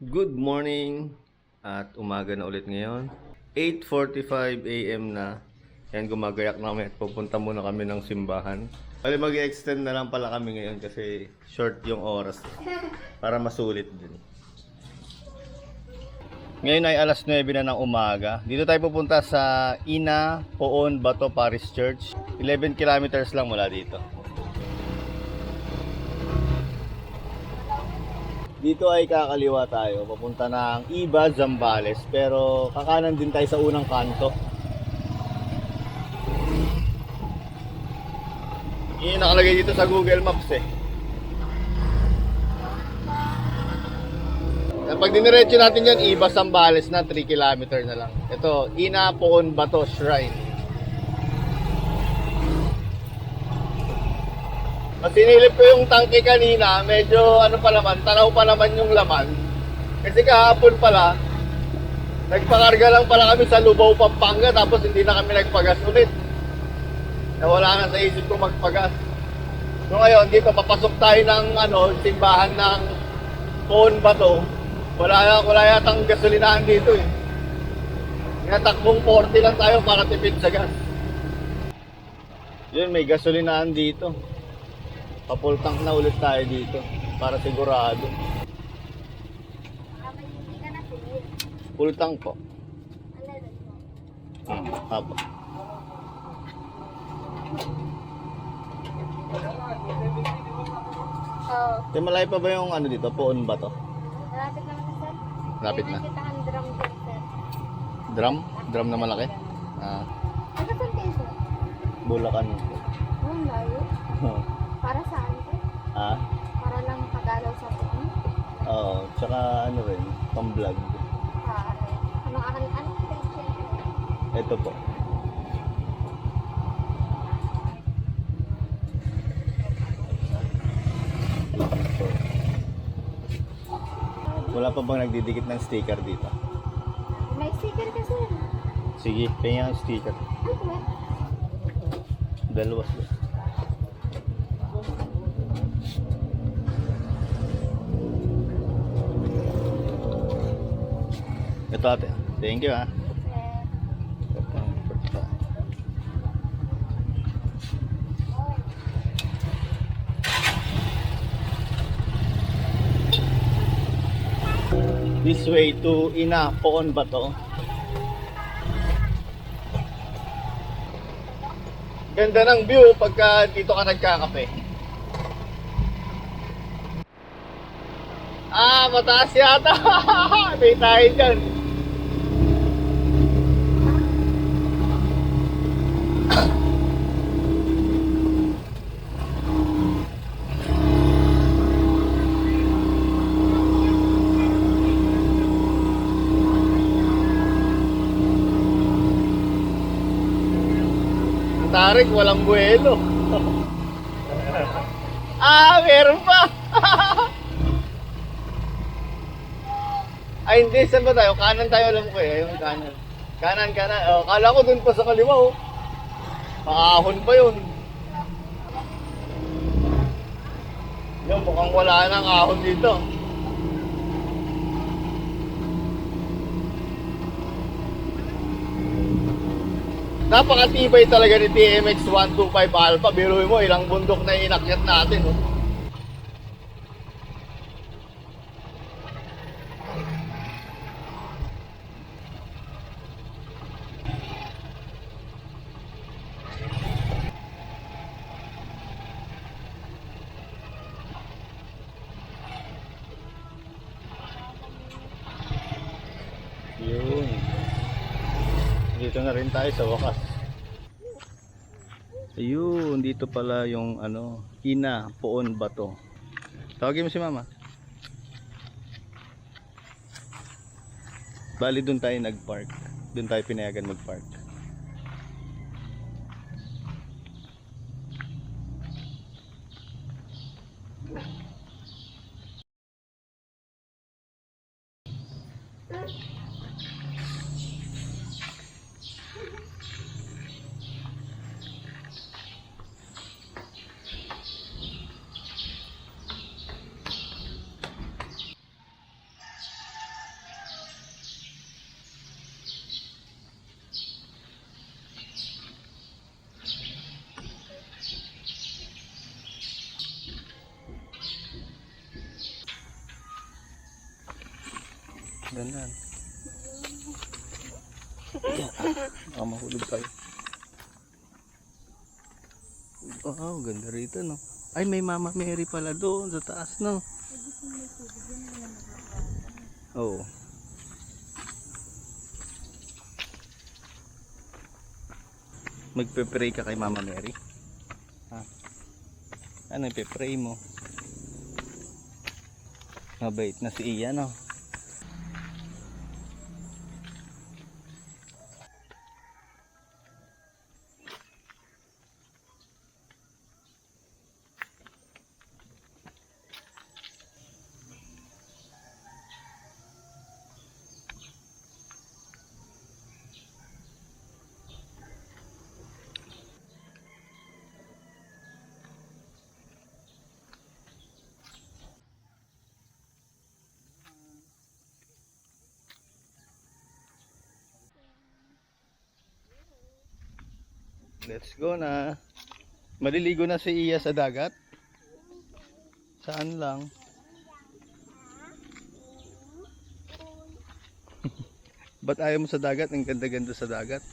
Good morning at umaga na ulit ngayon. 8:45 AM na. Yan, gumagayak na kami at pupunta muna kami ng simbahan. Bali, mag-extend na lang pala kami ngayon kasi short yung oras para masulit din. Ngayon ay alas 9 na ng umaga. Dito tayo pupunta sa Ina Poon Bato Parish Church. 11 kilometers lang mula dito. Dito ay kakaliwa tayo, papunta ng Iba, Zambales, pero kakanan din tayo sa unang kanto. Yung nakalagay dito sa Google Maps eh. Pag diniretso natin yan, Iba, Zambales na, 3 kilometer na lang. Ito, Ina Poon Bato Shrine. Sinilip ko yung tangke kanina, medyo ano pa naman, tanaw pa naman yung laman. Kasi kahapon pala, nagpakarga lang pala kami sa Lubao, Pampanga, tapos hindi na kami nagpagas ulit. Nawala na sa isip ko magpagas. So ngayon, dito papasok tayo ng simbahan ng Poon Bato. Wala yatang gasolinahan dito eh. Natakbong 40 lang tayo para tipid sa gas. Yun, may gasolinahan dito. Pa-full tank na ulit tayo dito para sigurado. Full tank po. Apo. Malayo pa ba yung dito? Poon ba to? Malapit naman sa sir. Malapit na. Kita ang drum dyan sir. Drum? Drum na malaki? Ano saan kayo sir? Bulacan. Oh, layo. Para saan sir? Para lang makadalaw sa puon? Oo, tsaka rin, pang-vlog. Anong station? Ito po. Wala pa bang nagdidikit ng sticker dito? May sticker ka sir. Sige, kaya ang sticker. Ano ba? Dalawa sila. Ito ate. Thank you This way to Ina Poon Bato. Ganda ng view pagka dito ka nagkakape. Mataas yata. May tayo dyan. Tarik, walang buwelo. Meron pa. Ay, hindi. Saan ba tayo? Kanan tayo, alam ko eh. Yung kanan. Kanan. Kala ko dun pa sa kaliwa Pakahon pa yun. Yung mukhang wala nang ahon dito. Napakatibay talaga ni TMX 125 Alpha. Biruin mo, ilang bundok na inakyat natin. Yun. Dito na rin tayo sa wakas. Ayun, dito pala yung Ina Poon Bato. Tawagin mo si mama. Bali doon tayo nagpark. Doon tayo pinayagan magpark. Ganyan. Mahulog tayo. Wow, ganda rito, no? Ay, may Mama Mary pala doon sa taas, no? Oo. Magpe-pray ka kay Mama Mary? Ha? Ano ipe-pray mo? Mabait na si Ian, no? Let's go na. Maliligo na si Iya sa dagat? Saan lang? Ba't ayaw mo sa dagat? Ang ganda-ganda sa dagat.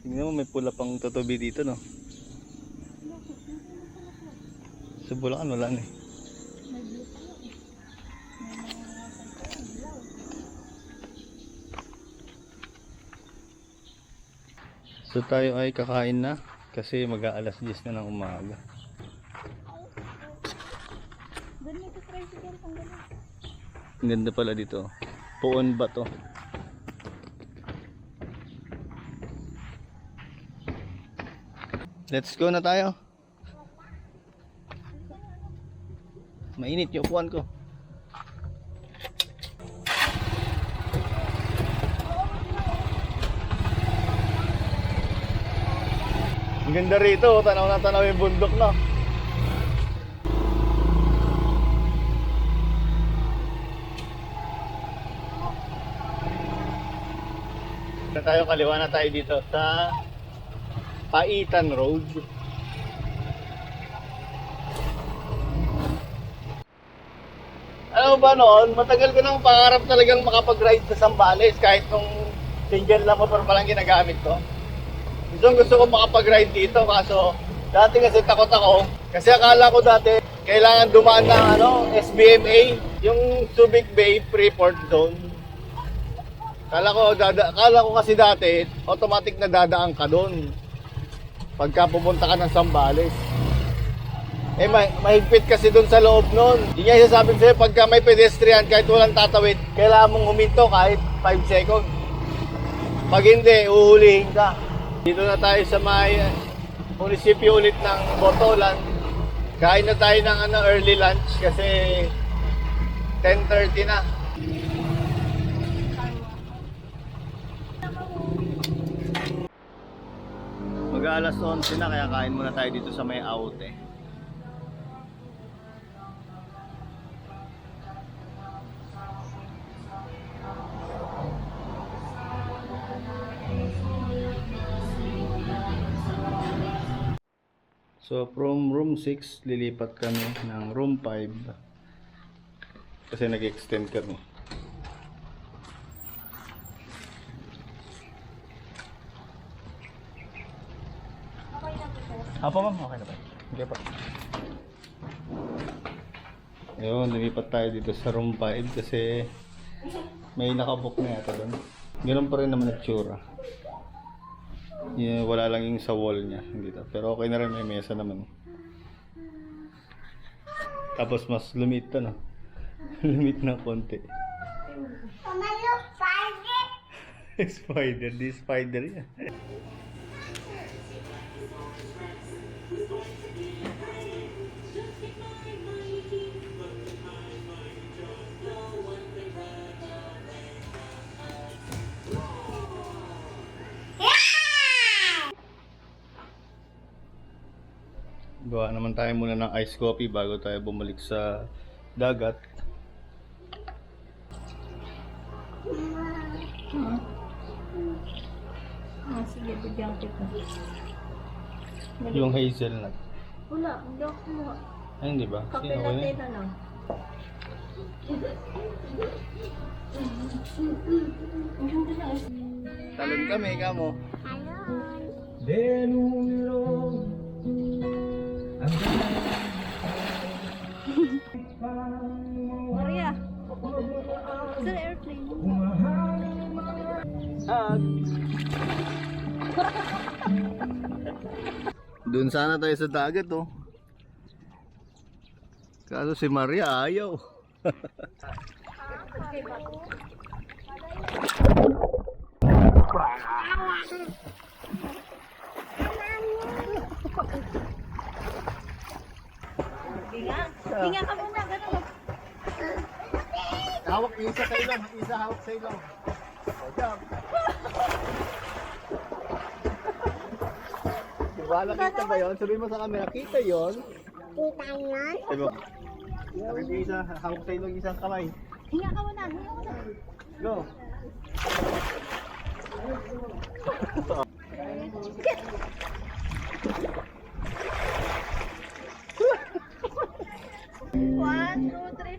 Tingnan mo, may pula pang tutubi dito, no? Sa Bulacan wala na eh. So tayo ay kakain na kasi mag-aalas 10 na ng umaga. Ang ganda pala dito. Puon ba to? Let's go na tayo. Mainit yung upuan ko. Ang ganda rito, tanaw na tanaw yung bundok, no? Na tayo, kaliwa na tayo dito sa Paitan Road. Alam mo ba noon, matagal ko nang pangarap talagang makapag-ride sa Zambales kahit nung single na motor pa lang ginagamit ko. Gusto ko makapag-ride dito kaso dati kasi takot ako kasi akala ko dati kailangan dumaan ng SBMA, yung Subic Bay Freeport Zone. Akala ko kasi dati automatic na dadaan ka doon pagka pupunta ka ng Zambales. Eh mahigpit kasi doon sa loob noon. Hindi niya sasabihin sa'yo pagka may pedestrian kahit walang tatawid, kailangan mong huminto kahit 5 seconds. Pag hindi, uhulihin ka. Dito na tayo sa may munisipyo ulit ng Botolan. Kain na tayo ng early lunch kasi 10:30 na. Mag-aalas 11 na kaya kain muna tayo dito sa may Aute. So from room 6 lilipat kami ng room 5 kasi nag-extend kami. Apa ma'am? Okay na ba? Okay pa. Ayun, lilipat tayo dito sa room 5 kasi may nakabook na yata doon. Ganun pa rin naman itsura. Yeah, wala lang yung sa wall niya dito. Pero okay na rin, may mesa naman. Tapos mas lumit to, no? Lumit na konti. Spider, di spider yan. Gawa naman tayo muna ng ice coffee bago tayo bumalik sa dagat. Sige, bigyan kita. Yung hazelnut. Wala, hindi ako kumuha. Ay, hindi ba? Kape Sino ko latte yun? na lang. Talon kami, kamo. Maria. Sa airplane. Doon sana tayo sa dagat, oh. Kaso si Maria ayaw. Hinga ka muna, gano'n. Hawak isa sa ilong, isa hawak sa ilong. O, jump. Wala kita ba yun? Sabihin mo sa camera, kita yun? Kita yan? Sabi mo. Sabi mo isa, hawak sa ilong, isang kamay. Hinga ka muna, hinga muna. Go. One, two, three.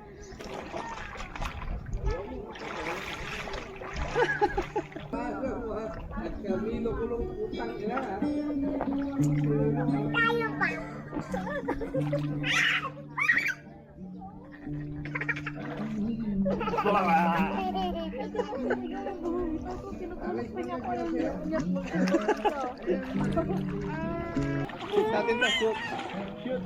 Natin na, shoot. Shoot.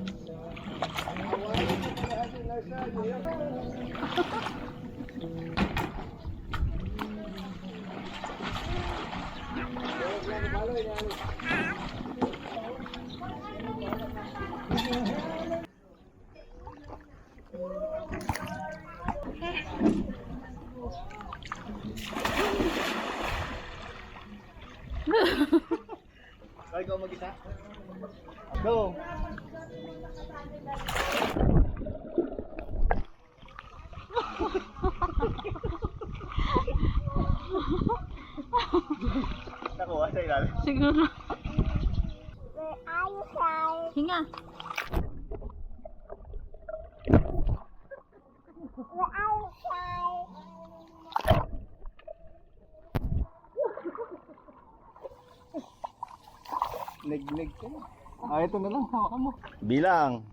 Ay, ikaw mag-isa? Go! Nakuha sa ilalim. Siguro. Hinga. Leg ko. Ah, ito na lang, hawakan mo. Bilang.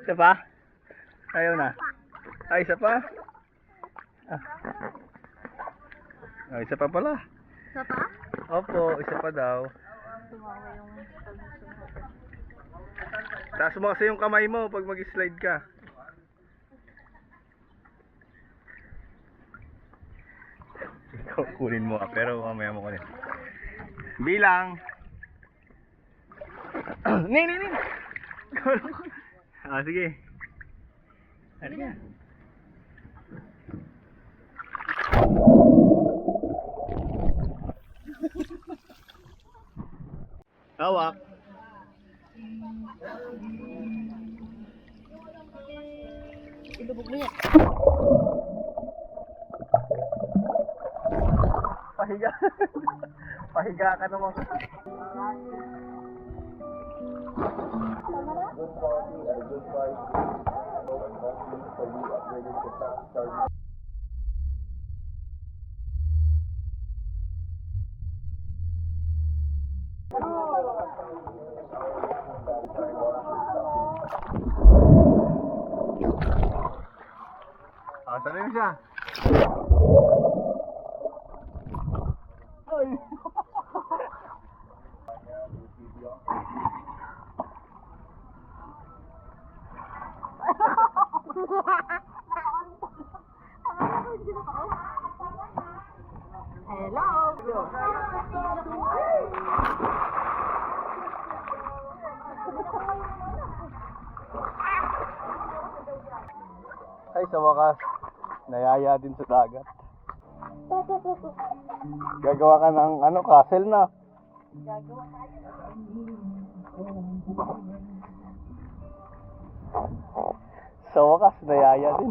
Isa pa? Ayaw na. Ay, isa pa? Ah. Ah, isa pa pala. Isa pa? Opo, isa pa daw. Tumawa yung Taas mo kasi yung kamay mo pag mag-slide ka. Ikaw kunin mo pero mamaya mo kunin. Bilang. Ning. Ah, sige. Ano? Hawak. ilubog mo yan. Pahiga. Pahiga ka naman. Ah, saan yun siya? Ay! Ay, sa wakas, nayaya din sa dagat. Gagawa ka ng ano, castle na. Sa wakas, nayaya din.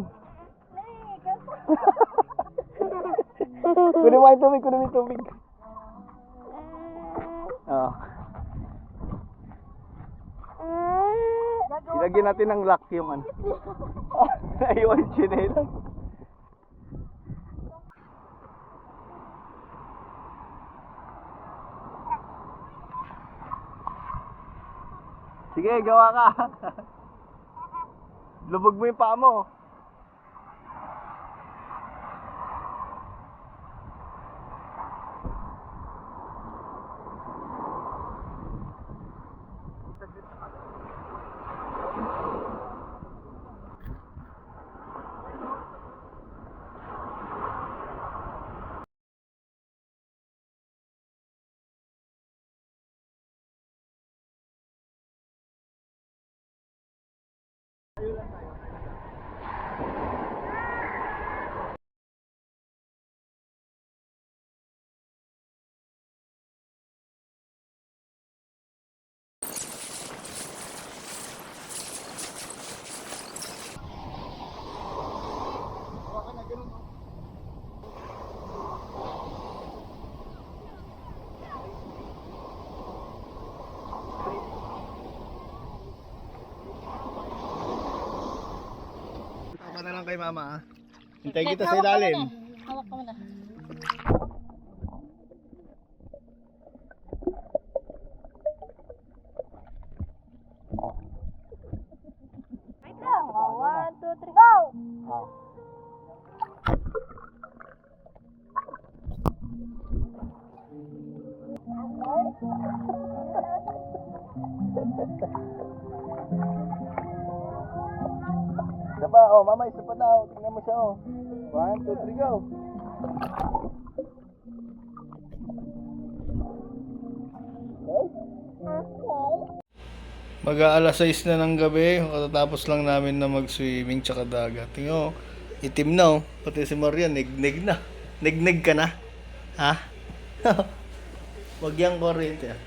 Kunin mo yung tubig, kunin mo yung tubig. Oh. Ilagyan natin ng lock yung ano. Naiwan yung chinelas. Sige, gawa ka. Lubog mo yung paa mo. Tama na lang kay mama ha. Hintay kita sa ilalim. Hawak ka muna. Wait lang. 1, 2, 3, go! Isa pa, oh mama, isa pa daw. Tingnan mo siya oh. 1, 2, 3, go. Mag-aalas 6 na ng gabi, katatapos lang namin na mag-swimming tsaka dagat. Tingnan mo, itim na oh. Pati si Maria, neg-neg na. Neg-neg ka na? Ha? Wag yang kuryente ah.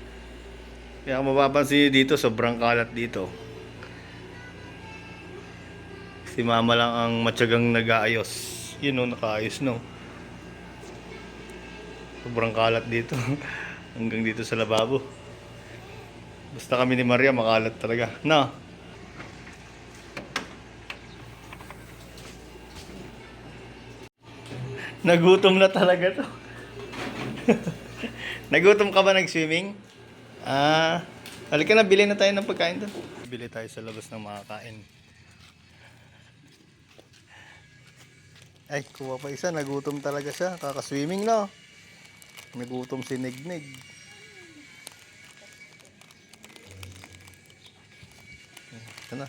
Kaya kung mapapansin nyo dito, sobrang kalat dito. Si mama lang ang matyagang nag-aayos. Yun o, nakaayos no. Sobrang kalat dito. Hanggang dito sa lababo. Basta kami ni Maria makalat talaga. No? Nagutom na talaga to. Nagutom ka ba nag-swimming? Halika na, bili na tayo ng pagkain doon. Bili tayo sa labas ng makakain. Ay, kuha pa isa. Nagutom talaga siya. Kaka-swimming no. Nagutom si Neg-Neg. Ito na.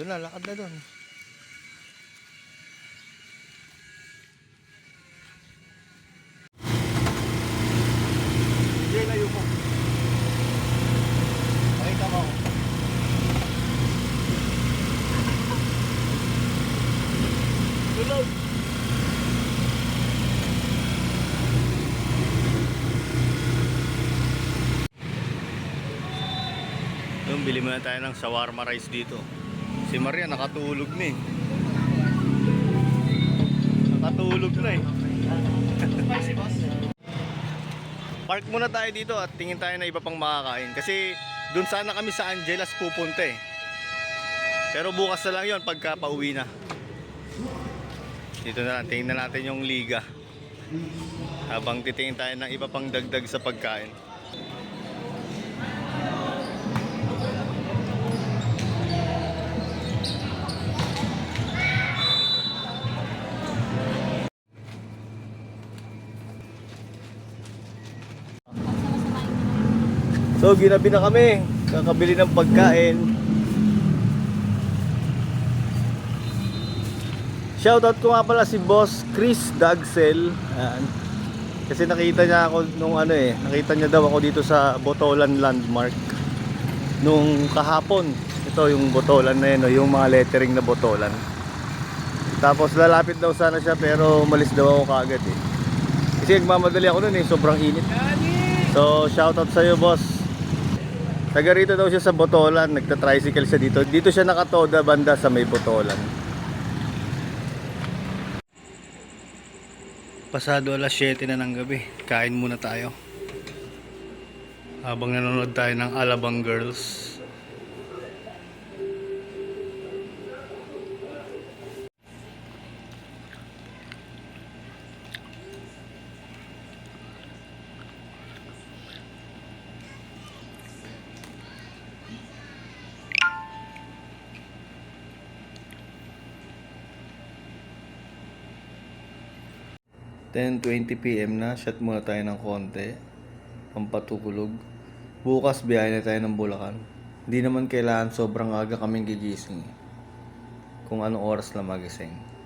Doon na, lakad na doon. Sige, layo mo. Pakita mo ako. Tulog! Doon, bili muna tayo ng shawarma rice dito. Si Maria nakatulog na eh. Nakatulog na eh. Park muna tayo dito at tingin tayo na iba pang makakain. Kasi doon sana kami sa Angelas pupunta eh. Pero bukas na lang yon pagka pauwi na. Dito na lang, tingin na natin yung liga. Habang titingin tayo ng iba pang dagdag sa pagkain. So, ginabi na kami. Kakabili ng pagkain. Shoutout ko nga pala si Boss Chris Dagsel. Ayan. Kasi nakita niya ako nung ano eh. Nakita niya daw ako dito sa Botolan Landmark. Nung kahapon. Ito yung Botolan na yun. Yung mga lettering na Botolan. Tapos lalapit daw sana siya pero umalis daw ako kaagad eh. Kasi nagmamadali ako nun eh. Sobrang init. So, shoutout sa'yo boss. Taga rito daw siya sa Botolan, nagta-tricycle siya dito. Dito siya nakatoda banda sa may Botolan. Pasado alas 7 na ng gabi. Kain muna tayo. Habang nanonood tayo ng Alabang Girls. PM na, shot muna tayo ng konti, pampatulog. Bukas biyahe na tayo ng Bulacan. Hindi naman kailangan sobrang aga kaming gigising. Kung anong oras lang magising.